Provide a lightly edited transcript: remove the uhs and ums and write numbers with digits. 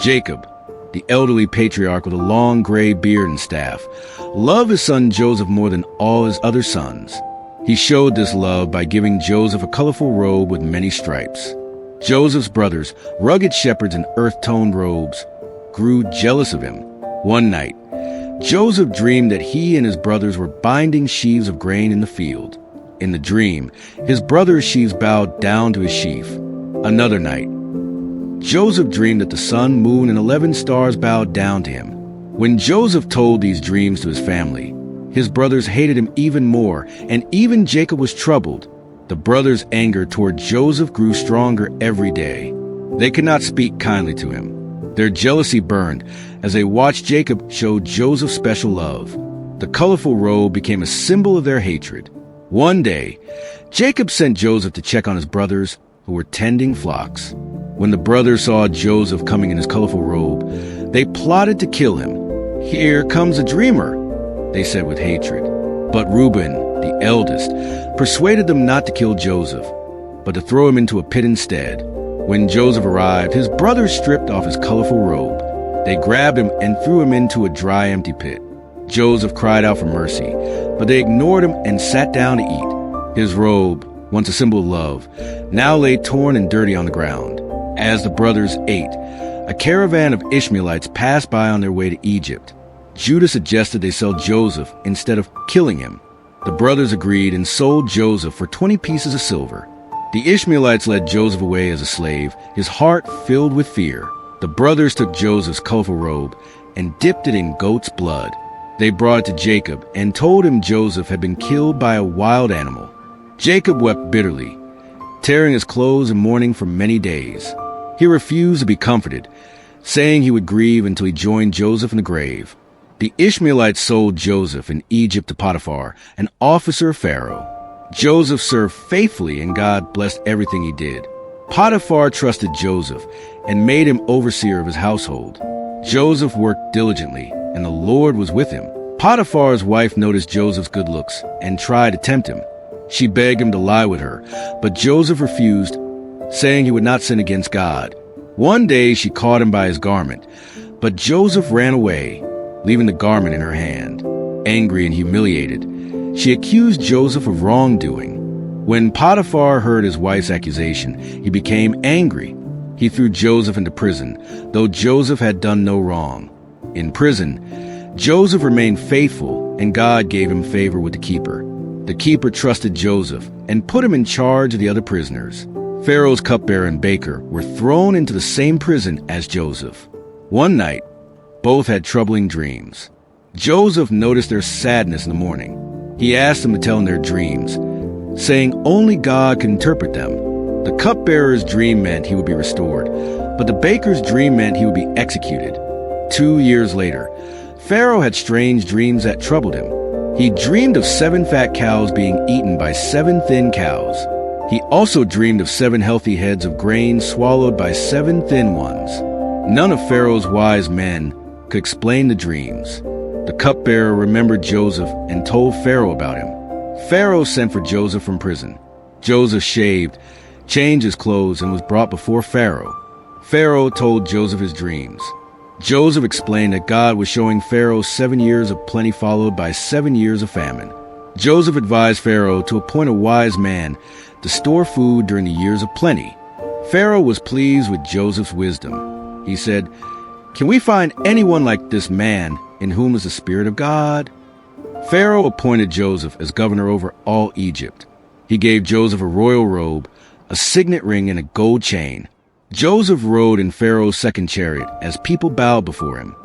Jacob, the elderly patriarch with a long gray beard and staff, loved his son Joseph more than all his other sons. He showed this love by giving Joseph a colorful robe with many stripes. Joseph's brothers, rugged shepherds in earth-toned robes, grew jealous of him. One night, Joseph dreamed that he and his brothers were binding sheaves of grain in the field. In the dream, his brothers' sheaves bowed down to his sheaf. Another night, Joseph dreamed that the sun, moon, and 11 stars bowed down to him. When Joseph told these dreams to his family, his brothers hated him even more, and even Jacob was troubled. The brothers' anger toward Joseph grew stronger every day. They could not speak kindly to him. Their jealousy burned as they watched Jacob show Joseph special love. The colorful robe became a symbol of their hatred. One day, Jacob sent Joseph to check on his brothers who were tending flocks. When the brothers saw Joseph coming in his colorful robe, they plotted to kill him. "Here comes a dreamer," they said with hatred. But Reuben, the eldest, persuaded them not to kill Joseph, but to throw him into a pit instead. When Joseph arrived, his brothers stripped off his colorful robe. They grabbed him and threw him into a dry, empty pit. Joseph cried out for mercy, but they ignored him and sat down to eat. His robe, once a symbol of love, now lay torn and dirty on the ground. As the brothers ate, a caravan of Ishmaelites passed by on their way to Egypt. Judah suggested they sell Joseph instead of killing him. The brothers agreed and sold Joseph for 20 pieces of silver. The Ishmaelites led Joseph away as a slave, his heart filled with fear. The brothers took Joseph's colorful robe and dipped it in goat's blood. They brought it to Jacob and told him Joseph had been killed by a wild animal. Jacob wept bitterly, tearing his clothes and mourning for many days. He refused to be comforted, saying he would grieve until he joined Joseph in the grave. The Ishmaelites sold Joseph in Egypt to Potiphar, an officer of Pharaoh. Joseph served faithfully, and God blessed everything he did. Potiphar trusted Joseph and made him overseer of his household. Joseph worked diligently, and the Lord was with him. Potiphar's wife noticed Joseph's good looks and tried to tempt him. She begged him to lie with her, but Joseph refused, saying he would not sin against God. One day she caught him by his garment, but Joseph ran away, leaving the garment in her hand. Angry and humiliated, she accused Joseph of wrongdoing. When Potiphar heard his wife's accusation, he became angry. He threw Joseph into prison, though Joseph had done no wrong. In prison, Joseph remained faithful, and God gave him favor with the keeper. The keeper trusted Joseph and put him in charge of the other prisoners. Pharaoh's cupbearer and baker were thrown into the same prison as Joseph. One night, both had troubling dreams. Joseph noticed their sadness in the morning. He asked them to tell him their dreams, saying only God could interpret them. The cupbearer's dream meant he would be restored, but the baker's dream meant he would be executed. 2 years later, Pharaoh had strange dreams that troubled him. He dreamed of 7 fat cows being eaten by 7 thin cows. He also dreamed of 7 healthy heads of grain swallowed by 7 thin ones. None of Pharaoh's wise men could explain the dreams. The cupbearer remembered Joseph and told Pharaoh about him. Pharaoh sent for Joseph from prison. Joseph shaved, changed his clothes, and was brought before Pharaoh. Pharaoh told Joseph his dreams. Joseph explained that God was showing Pharaoh 7 years of plenty followed by 7 years of famine. Joseph advised Pharaoh to appoint a wise man to store food during the years of plenty. Pharaoh was pleased with Joseph's wisdom. He said, "Can we find anyone like this man in whom is the Spirit of God?" Pharaoh appointed Joseph as governor over all Egypt. He gave Joseph a royal robe, a signet ring, and a gold chain. Joseph rode in Pharaoh's second chariot as people bowed before him.